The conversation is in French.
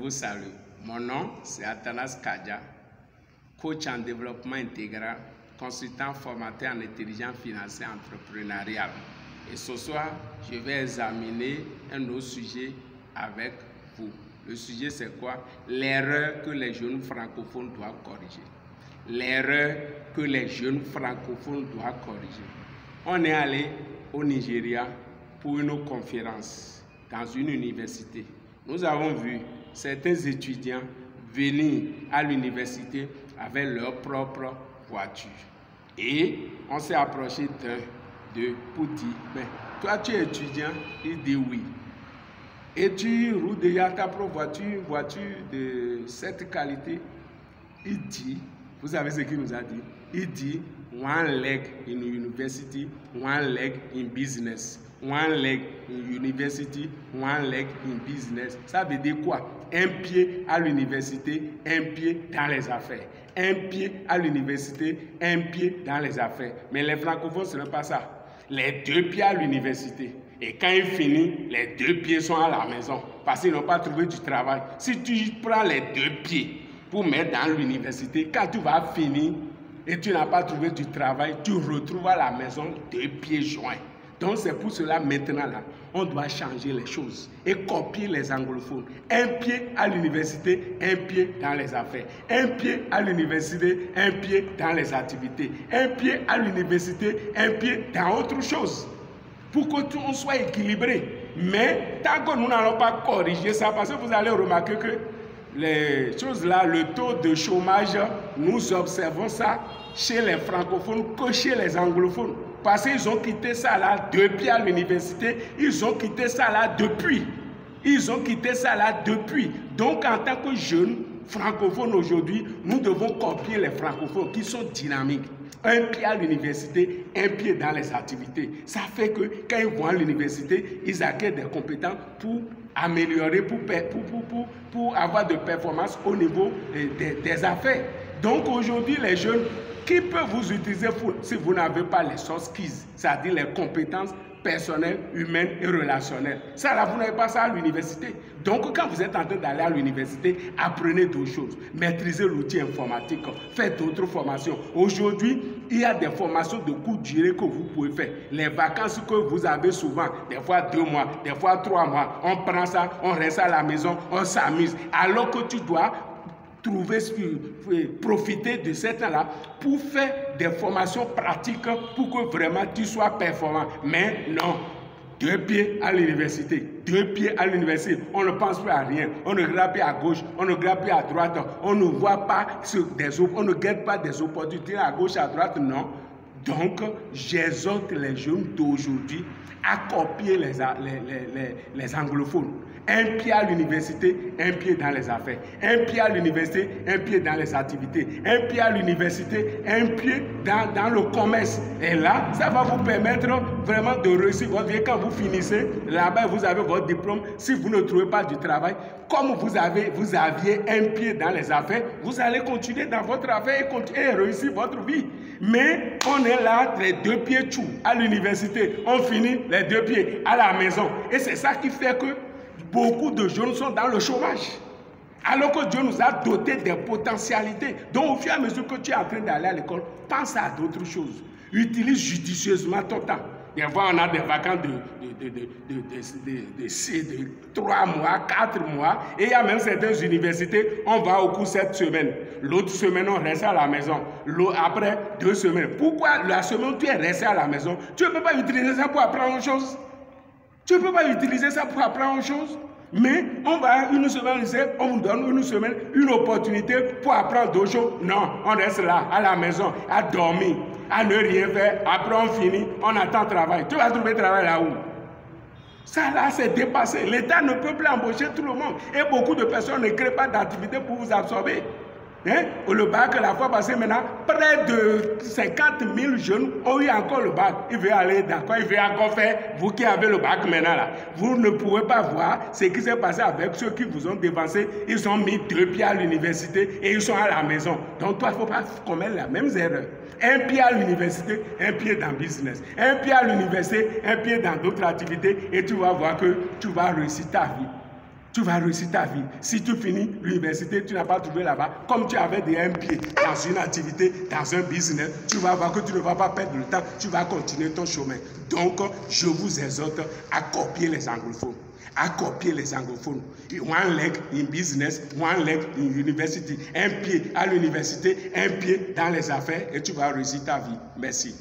vous salue. Mon nom, c'est Athanas Kadia, coach en développement intégral, consultant formateur en intelligence financière entrepreneuriale. Et ce soir, je vais examiner un autre sujet avec vous. Le sujet, c'est quoi? L'erreur que les jeunes francophones doivent corriger. L'erreur que les jeunes francophones doivent corriger. On est allé au Nigeria pour une conférence dans une université. Nous avons vu certains étudiants venir à l'université avec leur propre voiture. Et on s'est approché d'un, deux, pour dire, mais toi tu es étudiant? Il dit oui. Et tu roules déjà ta propre voiture de cette qualité? Il dit, vous savez ce qu'il nous a dit? Il dit, one leg in university, one leg in business. One leg in university, one leg in business. Ça veut dire quoi? Un pied à l'université, un pied dans les affaires. Un pied à l'université, un pied dans les affaires. Mais les francophones, ce n'est pas ça. Les deux pieds à l'université. Et quand il finit, les deux pieds sont à la maison. Parce qu'ils n'ont pas trouvé du travail. Si tu prends les deux pieds pour mettre dans l'université, quand tu vas finir et tu n'as pas trouvé du travail, tu retrouves à la maison deux pieds joints. Donc c'est pour cela maintenant là, on doit changer les choses et copier les anglophones. Un pied à l'université, un pied dans les affaires. Un pied à l'université, un pied dans les activités. Un pied à l'université, un pied dans autre chose. Pour que tout soit équilibré. Mais tant que nous n'allons pas corriger ça, parce que vous allez remarquer que les choses là, le taux de chômage, nous observons ça chez les francophones que chez les anglophones. Parce qu'ils ont quitté ça là depuis à l'université, ils ont quitté ça là depuis. Ils ont quitté ça là depuis. Donc en tant que jeunes francophones aujourd'hui, nous devons copier les francophones qui sont dynamiques. Un pied à l'université, un pied dans les activités. Ça fait que quand ils vont à l'université, ils acquièrent des compétences pour améliorer, pour avoir de performances au niveau des affaires. Donc aujourd'hui, les jeunes, qui peut vous utiliser si vous n'avez pas les soft skills, c'est-à-dire les compétences personnelles, humaines et relationnelles? Ça là, vous n'avez pas ça à l'université. Donc quand vous êtes en train d'aller à l'université, apprenez d'autres choses. Maîtrisez l'outil informatique, faites d'autres formations. Aujourd'hui, il y a des formations de courte durée que vous pouvez faire. Les vacances que vous avez souvent, des fois 2 mois, des fois 3 mois, on prend ça, on reste à la maison, on s'amuse. Alors que tu dois profiter de ce temps-là pour faire des formations pratiques pour que vraiment tu sois performant. Mais non, 2 pieds à l'université, 2 pieds à l'université, on ne pense plus à rien, on ne regarde plus à gauche, on ne regarde plus à droite, on ne voit pas on ne guette pas des opportunités à gauche, à droite, non. Donc, j'exhorte les jeunes d'aujourd'hui à copier les anglophones. Un pied à l'université, un pied dans les affaires. Un pied à l'université, un pied dans les activités. Un pied à l'université, un pied dans le commerce. Et là, ça va vous permettre vraiment de réussir votre vie. Quand vous finissez, là-bas, vous avez votre diplôme. Si vous ne trouvez pas du travail, comme vous aviez un pied dans les affaires, vous allez continuer dans votre affaire et réussir votre vie. Mais on est là, les 2 pieds tout à l'université. On finit les 2 pieds à la maison. Et c'est ça qui fait que beaucoup de jeunes sont dans le chômage. Alors que Dieu nous a doté des potentialités. Donc au fur et à mesure que tu es en train d'aller à l'école, pense à d'autres choses. Utilise judicieusement ton temps. Des fois, on a des vacances de 3 mois, 4 mois. Et il y a même certaines universités, on va au cours cette semaine. L'autre semaine, on reste à la maison. Après 2 semaines. Pourquoi la semaine où tu es resté à la maison, tu ne peux pas utiliser ça pour apprendre autre chose? Tu ne peux pas utiliser ça pour apprendre autre chose? Mais on va une semaine, on vous donne une semaine, une opportunité pour apprendre d'autres choses. Non, on reste là, à la maison, à dormir, à ne rien faire. Après, on finit, on attend travail. Tu vas trouver travail là où? Ça là, c'est dépassé. L'État ne peut plus embaucher tout le monde. Et beaucoup de personnes ne créent pas d'activité pour vous absorber. Hein? Le bac, la fois passée, maintenant, près de 50 000 jeunes ont eu encore le bac. Ils veulent aller d'accord, ils veulent encore faire, vous qui avez le bac maintenant là. Vous ne pouvez pas voir ce qui s'est passé avec ceux qui vous ont dévancé. Ils ont mis 2 pieds à l'université et ils sont à la maison. Donc toi, il ne faut pas commettre la même erreur. Un pied à l'université, un pied dans le business. Un pied à l'université, un pied dans d'autres activités et tu vas voir que tu vas réussir ta vie. tu vas réussir ta vie. Si tu finis l'université, tu n'as pas trouvé là-bas, comme tu avais déjà un pied dans une activité, dans un business, tu vas voir que tu ne vas pas perdre le temps, tu vas continuer ton chemin. Donc, je vous exhorte à copier les anglophones. À copier les anglophones. One leg in business, one leg in university. Un pied à l'université, un pied dans les affaires et tu vas réussir ta vie. Merci.